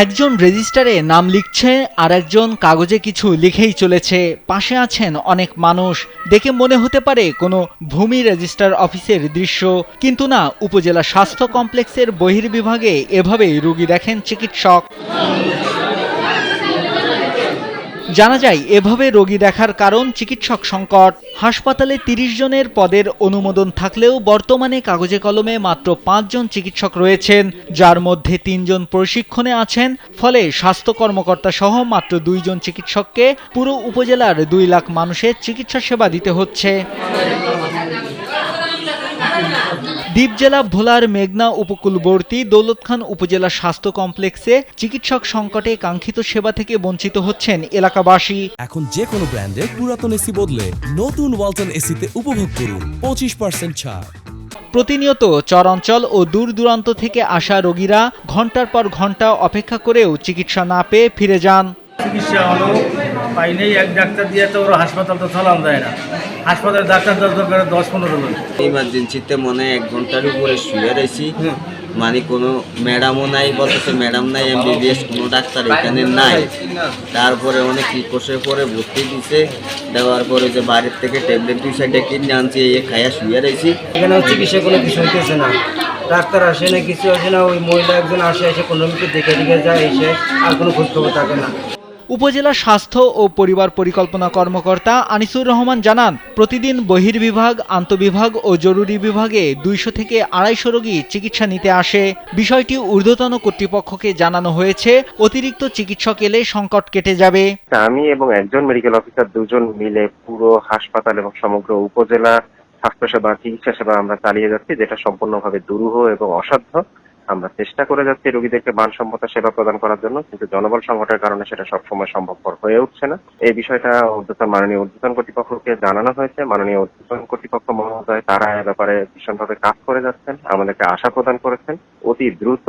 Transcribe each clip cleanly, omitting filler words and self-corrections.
একজন রেজিস্টারে নাম লিখছে আর একজন কাগজে কিছু লিখেই চলেছে। পাশে আছেন অনেক মানুষ। দেখে মনে হতে পারে কোনো ভূমি রেজিস্ট্রার অফিসের দৃশ্য, কিন্তু না, উপজেলা স্বাস্থ্য কমপ্লেক্সের বহির্বিভাগে এভাবেই রোগী দেখেন চিকিৎসক। জানা যায় এভাবে রোগী দেখার কারণ চিকিৎসক সংকট। হাসপাতালে ৩০ জনের পদের অনুমোদন থাকলেও বর্তমানে কাগজে কলমে মাত্র ৫ জন চিকিৎসক রয়েছেন, যার মধ্যে ৩ জন প্রশিক্ষণে আছেন। ফলে স্বাস্থ্য কর্মকর্তা সহ মাত্র ২ জন চিকিৎসককে পুরো উপজেলার ২ লাখ মানুষের চিকিৎসা সেবা দিতে হচ্ছে। দ্বীপ জেলা ভোলার মেঘনা উপকূলবর্তী দৌলতখান উপজেলা স্বাস্থ্য কমপ্লেক্সে চিকিৎসক সংকটে কাঙ্ক্ষিত সেবা থেকে বঞ্চিত হচ্ছেন এলাকাবাসী। এখন যে কোনো ব্র্যান্ডের পুরাতন এসি বদলে নতুন ওয়ালটন এসিতে উপভোগ করুন 25% ছাড়। প্রতিনিয়ত চরাঞ্চল ও দূর দূরান্ত থেকে আসা রোগীরা ঘন্টার পর ঘন্টা অপেক্ষা করেও চিকিৎসা না পেয়ে ফিরে যান। চিকিৎসা হলো পাইনি, এক ডাক্তার দিয়ে তো ওরা হাসপাতাল তো চালানো যায় না। হাসপাতালে ডাক্তার দরকার 10-15 জন। ইমার্জেন্সিতে মনে 1 ঘন্টার উপরে শুয়ে রয়েছি, মানে কোনো ম্যাডামও নাই, বলতেছে ম্যাডাম নাই, এমবিবিএস কোনো ডাক্তার এখানে নাই। তারপরে অনেক রিকোয়েস্টের পরে ভর্তি দিছে, দেওয়ার পরে যে বাইরের থেকে ট্যাবলেট 2 সাইডে কিনে আনছি, এই খাইয়া শুয়ে রয়েছি। এখানে চিকিৎসা কোনো কিছু হইতেছে না, ডাক্তার আসে না, কিছু আসে না। ওই মহিলা একজন আসে, এসে কোনো মিনিটে দেখে যায়, এসে আর কোনো খোঁজখবর থাকে না। উপজেলা স্বাস্থ্য ও পরিবার পরিকল্পনা কর্মকর্তা আনিসুর রহমান জানান, প্রতিদিন বহির্বিভাগ, আন্তঃবিভাগ ও জরুরি বিভাগে 200 থেকে 250 রোগী চিকিৎসা নিতে আসে। বিষয়টি ঊর্ধ্বতন কর্তৃপক্ষকে জানানো হয়েছে। অতিরিক্ত চিকিৎসক এলে সংকট কেটে যাবে। আমি এবং একজন মেডিকেল অফিসার দুজন মিলে পুরো হাসপাতাল এবং সমগ্র উপজেলা স্বাস্থ্যসেবা চিকিৎসা সেবা আমরা চালিয়ে যাচ্ছি, যেটা সম্পূর্ণভাবে দুরূহ এবং অসাধ্য। আমরা চেষ্টা করে যাচ্ছি রোগীদেরকে মানসম্মত সেবা প্রদান করার জন্য, কিন্তু জনবল সংকটের কারণে সেটা সবসময় সম্ভবপর হয়ে উঠছে না। এই বিষয়টা মাননীয় ঊর্ধ্বতন কর্তৃপক্ষকে জানানো হয়েছে। মাননীয় ঊর্ধ্বতন কর্তৃপক্ষ মহোদয় তারা এ ব্যাপারে ভীষণভাবে কাজ করে যাচ্ছেন, আমাদেরকে আশা প্রদান করেছেন অতি দ্রুত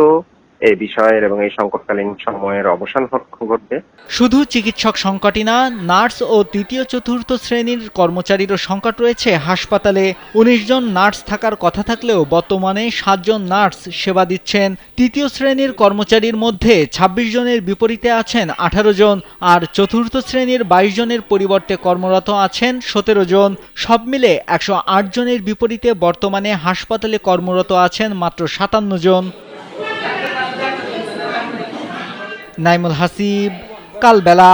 এই বিষয়ের এবং এই সংকটকালীন সময়ের অবসান ঘটবে। শুধু চিকিৎসক সংকটই না, নার্স ও তৃতীয় চতুর্থ শ্রেণীর কর্মচারীরও সংকট রয়েছে হাসপাতালে। 19 জন নার্স থাকার কথা থাকলেও বর্তমানে 7 জন নার্স সেবা দিচ্ছেন। তৃতীয় শ্রেণীর কর্মচারীর মধ্যে 26 জনের বিপরীতে আছেন 18 জন, আর চতুর্থ শ্রেণীর 22 জনের পরিবর্তে কর্মরত আছেন 17 জন। সব মিলে 108 জনের বিপরীতে বর্তমানে হাসপাতালে কর্মরত আছেন মাত্র 57 জন। নাইমুল হাসিব, কালবেলা।